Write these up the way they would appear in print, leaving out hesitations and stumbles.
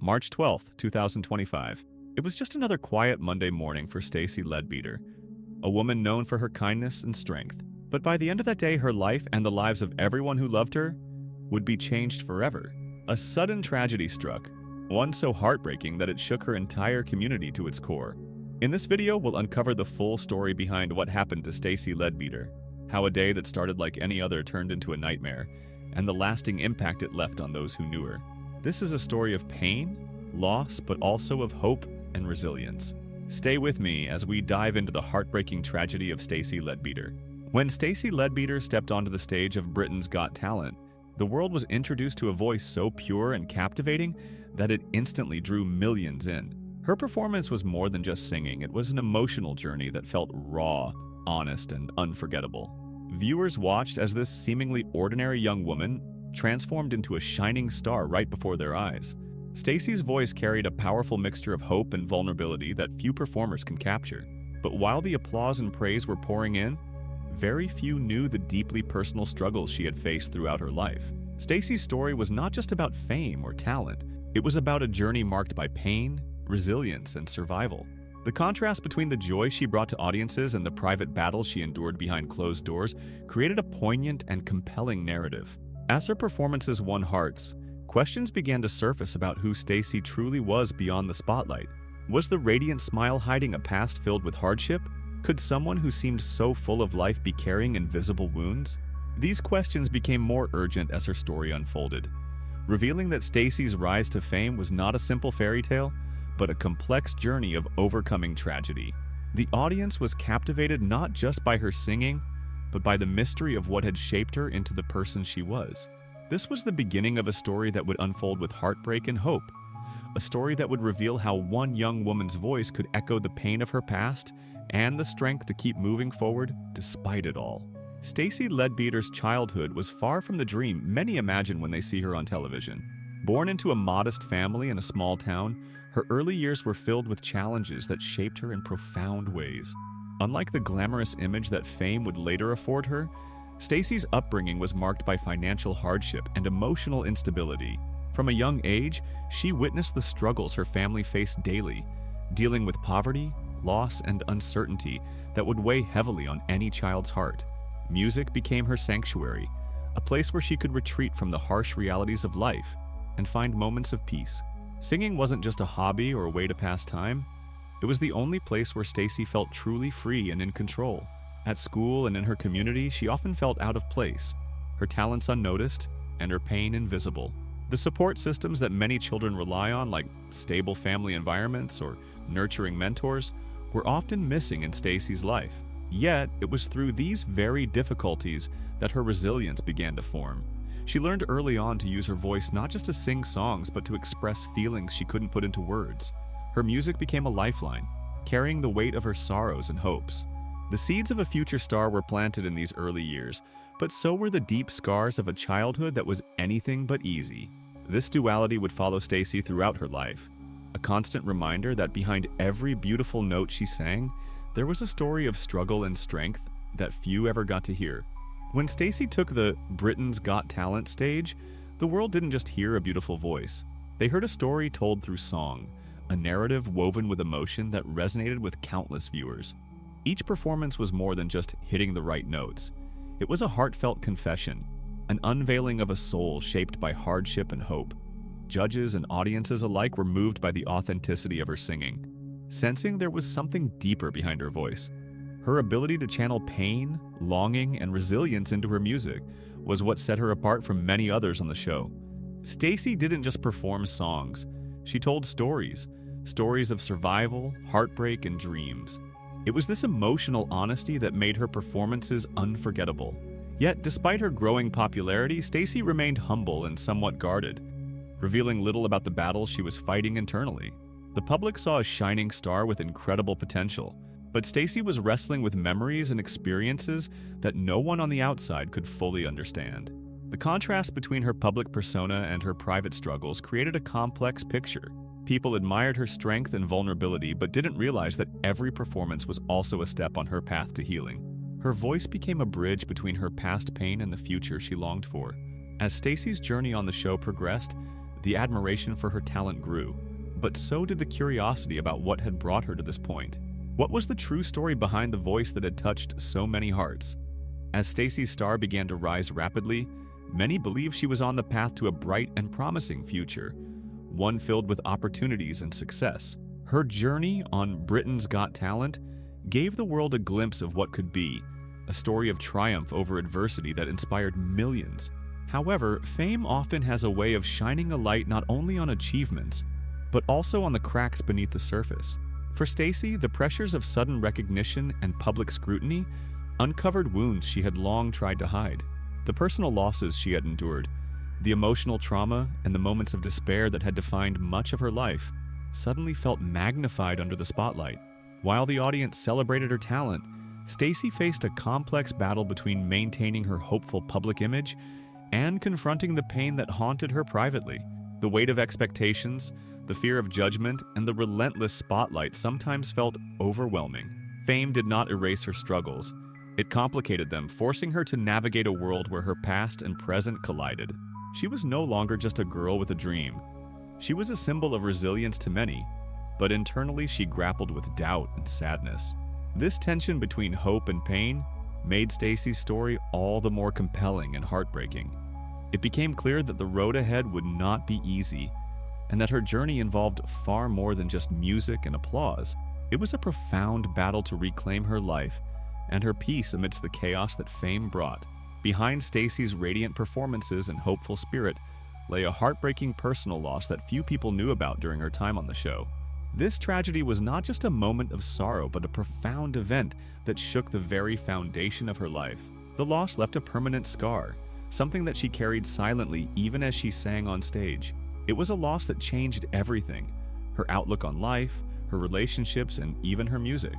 March 12, 2025. It was just another quiet Monday morning for Stacey Leadbeatter, a woman known for her kindness and strength. But by the end of that day, her life and the lives of everyone who loved her would be changed forever. A sudden tragedy struck, one so heartbreaking that it shook her entire community to its core. In this video, we'll uncover the full story behind what happened to Stacey Leadbeatter, how a day that started like any other turned into a nightmare, and the lasting impact it left on those who knew her. This is a story of pain, loss, but also of hope and resilience. Stay with me as we dive into the heartbreaking tragedy of Stacey Leadbeatter. When Stacey Leadbeatter stepped onto the stage of Britain's Got Talent, the world was introduced to a voice so pure and captivating that it instantly drew millions in. Her performance was more than just singing, it was an emotional journey that felt raw, honest, and unforgettable. Viewers watched as this seemingly ordinary young woman transformed into a shining star right before their eyes. Stacey's voice carried a powerful mixture of hope and vulnerability that few performers can capture. But while the applause and praise were pouring in, very few knew the deeply personal struggles she had faced throughout her life. Stacey's story was not just about fame or talent, it was about a journey marked by pain, resilience, and survival. The contrast between the joy she brought to audiences and the private battles she endured behind closed doors created a poignant and compelling narrative. As her performances won hearts, questions began to surface about who Stacey truly was beyond the spotlight. Was the radiant smile hiding a past filled with hardship? Could someone who seemed so full of life be carrying invisible wounds? These questions became more urgent as her story unfolded, revealing that Stacey's rise to fame was not a simple fairy tale, but a complex journey of overcoming tragedy. The audience was captivated not just by her singing, but by the mystery of what had shaped her into the person she was. This was the beginning of a story that would unfold with heartbreak and hope, a story that would reveal how one young woman's voice could echo the pain of her past and the strength to keep moving forward despite it all. Stacey Leadbeatter's childhood was far from the dream many imagine when they see her on television. Born into a modest family in a small town, her early years were filled with challenges that shaped her in profound ways. Unlike the glamorous image that fame would later afford her, Stacey's upbringing was marked by financial hardship and emotional instability. From a young age, she witnessed the struggles her family faced daily, dealing with poverty, loss, and uncertainty that would weigh heavily on any child's heart. Music became her sanctuary, a place where she could retreat from the harsh realities of life and find moments of peace. Singing wasn't just a hobby or a way to pass time. It was the only place where Stacey felt truly free and in control. At school and in her community, she often felt out of place, her talents unnoticed, and her pain invisible. The support systems that many children rely on, like stable family environments or nurturing mentors, were often missing in Stacey's life. Yet, it was through these very difficulties that her resilience began to form. She learned early on to use her voice not just to sing songs, but to express feelings she couldn't put into words. Her music became a lifeline, carrying the weight of her sorrows and hopes. The seeds of a future star were planted in these early years, but so were the deep scars of a childhood that was anything but easy. This duality would follow Stacey throughout her life, a constant reminder that behind every beautiful note she sang, there was a story of struggle and strength that few ever got to hear. When Stacey took the Britain's Got Talent stage, the world didn't just hear a beautiful voice. They heard a story told through song, a narrative woven with emotion that resonated with countless viewers. Each performance was more than just hitting the right notes. It was a heartfelt confession, an unveiling of a soul shaped by hardship and hope. Judges and audiences alike were moved by the authenticity of her singing, sensing there was something deeper behind her voice. Her ability to channel pain, longing, and resilience into her music was what set her apart from many others on the show. Stacey didn't just perform songs, she told stories of survival, heartbreak, and dreams. It was this emotional honesty that made her performances unforgettable. Yet, despite her growing popularity, Stacey remained humble and somewhat guarded, revealing little about the battles she was fighting internally. The public saw a shining star with incredible potential, but Stacey was wrestling with memories and experiences that no one on the outside could fully understand. The contrast between her public persona and her private struggles created a complex picture. People admired her strength and vulnerability, but didn't realize that every performance was also a step on her path to healing. Her voice became a bridge between her past pain and the future she longed for. As Stacey's journey on the show progressed, the admiration for her talent grew, but so did the curiosity about what had brought her to this point. What was the true story behind the voice that had touched so many hearts? As Stacey's star began to rise rapidly, many believed she was on the path to a bright and promising future, one filled with opportunities and success. Her journey on Britain's Got Talent gave the world a glimpse of what could be, a story of triumph over adversity that inspired millions. However, fame often has a way of shining a light not only on achievements, but also on the cracks beneath the surface. For Stacey, the pressures of sudden recognition and public scrutiny uncovered wounds she had long tried to hide. The personal losses she had endured, the emotional trauma, and the moments of despair that had defined much of her life suddenly felt magnified under the spotlight. While the audience celebrated her talent, Stacey faced a complex battle between maintaining her hopeful public image and confronting the pain that haunted her privately. The weight of expectations, the fear of judgment, and the relentless spotlight sometimes felt overwhelming. Fame did not erase her struggles. It complicated them, forcing her to navigate a world where her past and present collided. She was no longer just a girl with a dream. She was a symbol of resilience to many, but internally she grappled with doubt and sadness. This tension between hope and pain made Stacey's story all the more compelling and heartbreaking. It became clear that the road ahead would not be easy, and that her journey involved far more than just music and applause. It was a profound battle to reclaim her life and her peace amidst the chaos that fame brought. Behind Stacey's radiant performances and hopeful spirit lay a heartbreaking personal loss that few people knew about during her time on the show. This tragedy was not just a moment of sorrow, but a profound event that shook the very foundation of her life. The loss left a permanent scar, something that she carried silently even as she sang on stage. It was a loss that changed everything: her outlook on life, her relationships, and even her music.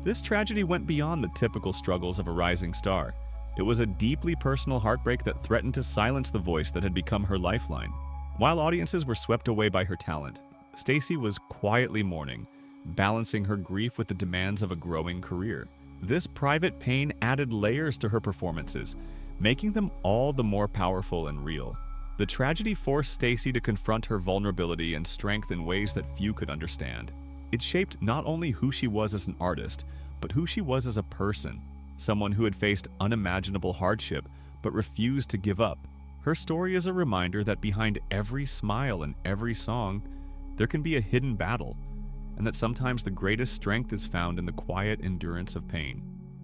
This tragedy went beyond the typical struggles of a rising star. It was a deeply personal heartbreak that threatened to silence the voice that had become her lifeline. While audiences were swept away by her talent, Stacey was quietly mourning, balancing her grief with the demands of a growing career. This private pain added layers to her performances, making them all the more powerful and real. The tragedy forced Stacey to confront her vulnerability and strength in ways that few could understand. It shaped not only who she was as an artist, but who she was as a person, someone who had faced unimaginable hardship but refused to give up. Her story is a reminder that behind every smile and every song, there can be a hidden battle, and that sometimes the greatest strength is found in the quiet endurance of pain.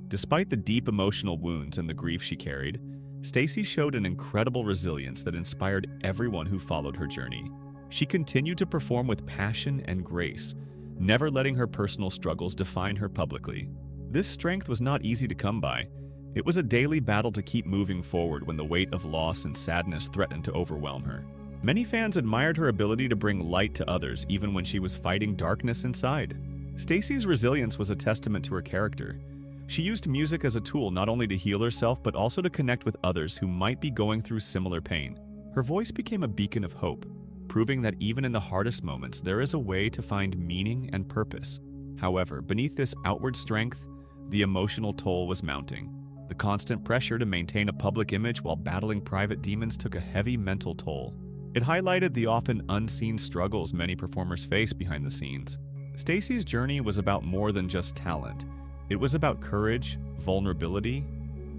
Despite the deep emotional wounds and the grief she carried, Stacey showed an incredible resilience that inspired everyone who followed her journey. She continued to perform with passion and grace, never letting her personal struggles define her publicly. This strength was not easy to come by. It was a daily battle to keep moving forward when the weight of loss and sadness threatened to overwhelm her. Many fans admired her ability to bring light to others even when she was fighting darkness inside. Stacey's resilience was a testament to her character. She used music as a tool not only to heal herself but also to connect with others who might be going through similar pain. Her voice became a beacon of hope, proving that even in the hardest moments there is a way to find meaning and purpose. However, beneath this outward strength, the emotional toll was mounting. The constant pressure to maintain a public image while battling private demons took a heavy mental toll. It highlighted the often unseen struggles many performers face behind the scenes. Stacey's journey was about more than just talent. It was about courage, vulnerability,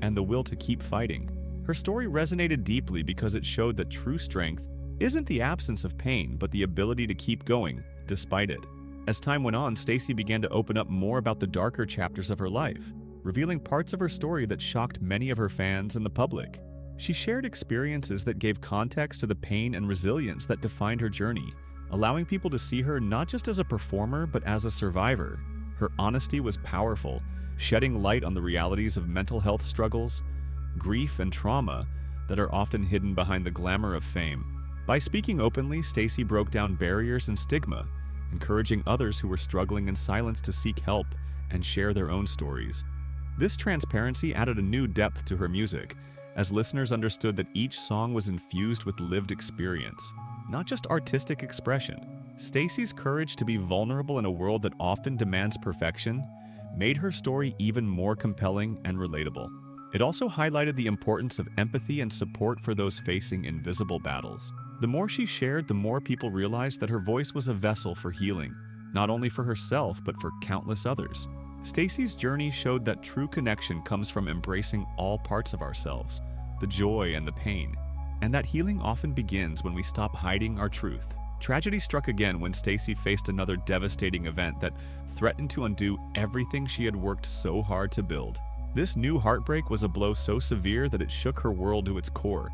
and the will to keep fighting. Her story resonated deeply because it showed that true strength isn't the absence of pain, but the ability to keep going despite it. As time went on, Stacey began to open up more about the darker chapters of her life, revealing parts of her story that shocked many of her fans and the public. She shared experiences that gave context to the pain and resilience that defined her journey, allowing people to see her not just as a performer but as a survivor. Her honesty was powerful, shedding light on the realities of mental health struggles, grief, and trauma that are often hidden behind the glamour of fame. By speaking openly, Stacey broke down barriers and stigma, encouraging others who were struggling in silence to seek help and share their own stories. This transparency added a new depth to her music, as listeners understood that each song was infused with lived experience, not just artistic expression. Stacey's courage to be vulnerable in a world that often demands perfection made her story even more compelling and relatable. It also highlighted the importance of empathy and support for those facing invisible battles. The more she shared, the more people realized that her voice was a vessel for healing, not only for herself, but for countless others. Stacey's journey showed that true connection comes from embracing all parts of ourselves, the joy and the pain, and that healing often begins when we stop hiding our truth. Tragedy struck again when Stacey faced another devastating event that threatened to undo everything she had worked so hard to build. This new heartbreak was a blow so severe that it shook her world to its core,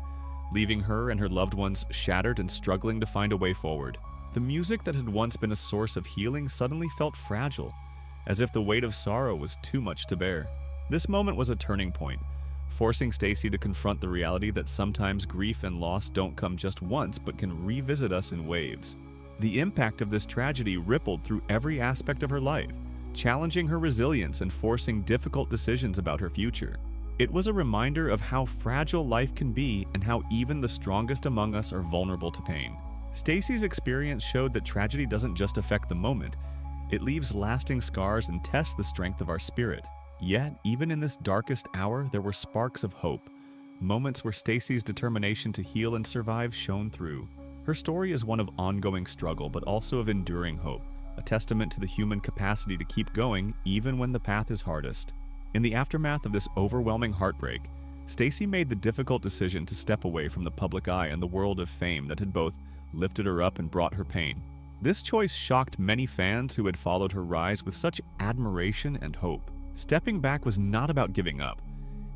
leaving her and her loved ones shattered and struggling to find a way forward. The music that had once been a source of healing suddenly felt fragile, as if the weight of sorrow was too much to bear. This moment was a turning point, forcing Stacey to confront the reality that sometimes grief and loss don't come just once but can revisit us in waves. The impact of this tragedy rippled through every aspect of her life, challenging her resilience and forcing difficult decisions about her future. It was a reminder of how fragile life can be and how even the strongest among us are vulnerable to pain. Stacey's experience showed that tragedy doesn't just affect the moment, it leaves lasting scars and tests the strength of our spirit. Yet, even in this darkest hour, there were sparks of hope, moments where Stacey's determination to heal and survive shone through. Her story is one of ongoing struggle, but also of enduring hope, a testament to the human capacity to keep going even when the path is hardest. In the aftermath of this overwhelming heartbreak, Stacey made the difficult decision to step away from the public eye and the world of fame that had both lifted her up and brought her pain. This choice shocked many fans who had followed her rise with such admiration and hope. Stepping back was not about giving up.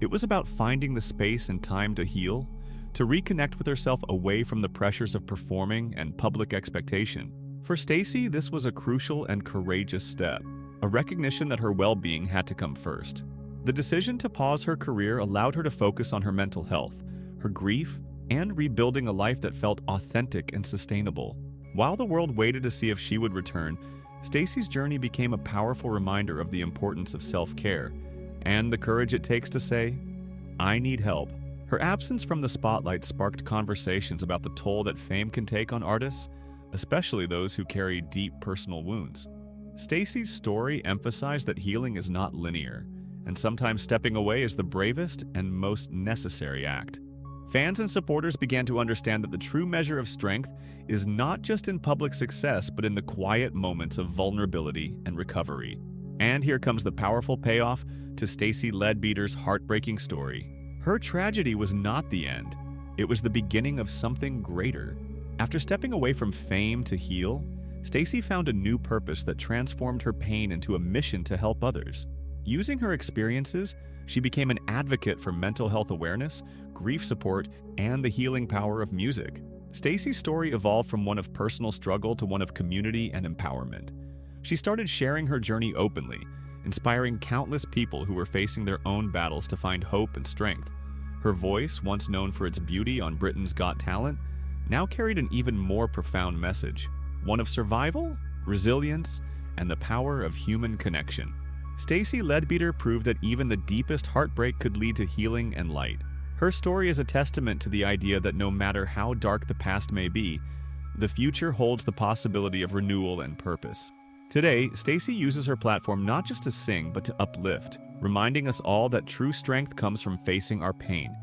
It was about finding the space and time to heal, to reconnect with herself away from the pressures of performing and public expectation. For Stacey, this was a crucial and courageous step, a recognition that her well-being had to come first. The decision to pause her career allowed her to focus on her mental health, her grief, and rebuilding a life that felt authentic and sustainable. While the world waited to see if she would return, Stacey's journey became a powerful reminder of the importance of self-care and the courage it takes to say, "I need help." Her absence from the spotlight sparked conversations about the toll that fame can take on artists, especially those who carry deep personal wounds. Stacey's story emphasized that healing is not linear, and sometimes stepping away is the bravest and most necessary act. Fans and supporters began to understand that the true measure of strength is not just in public success, but in the quiet moments of vulnerability and recovery. And here comes the powerful payoff to Stacey Leadbeatter's heartbreaking story. Her tragedy was not the end. It was the beginning of something greater. After stepping away from fame to heal, Stacey found a new purpose that transformed her pain into a mission to help others. Using her experiences, she became an advocate for mental health awareness, grief support, and the healing power of music. Stacey's story evolved from one of personal struggle to one of community and empowerment. She started sharing her journey openly, inspiring countless people who were facing their own battles to find hope and strength. Her voice, once known for its beauty on Britain's Got Talent, now carried an even more profound message, one of survival, resilience, and the power of human connection. Stacey Leadbeatter proved that even the deepest heartbreak could lead to healing and light. Her story is a testament to the idea that no matter how dark the past may be, the future holds the possibility of renewal and purpose. Today, Stacey uses her platform not just to sing, but to uplift, reminding us all that true strength comes from facing our pain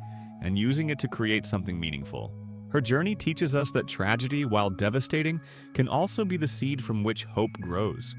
and using it to create something meaningful. Her journey teaches us that tragedy, while devastating, can also be the seed from which hope grows.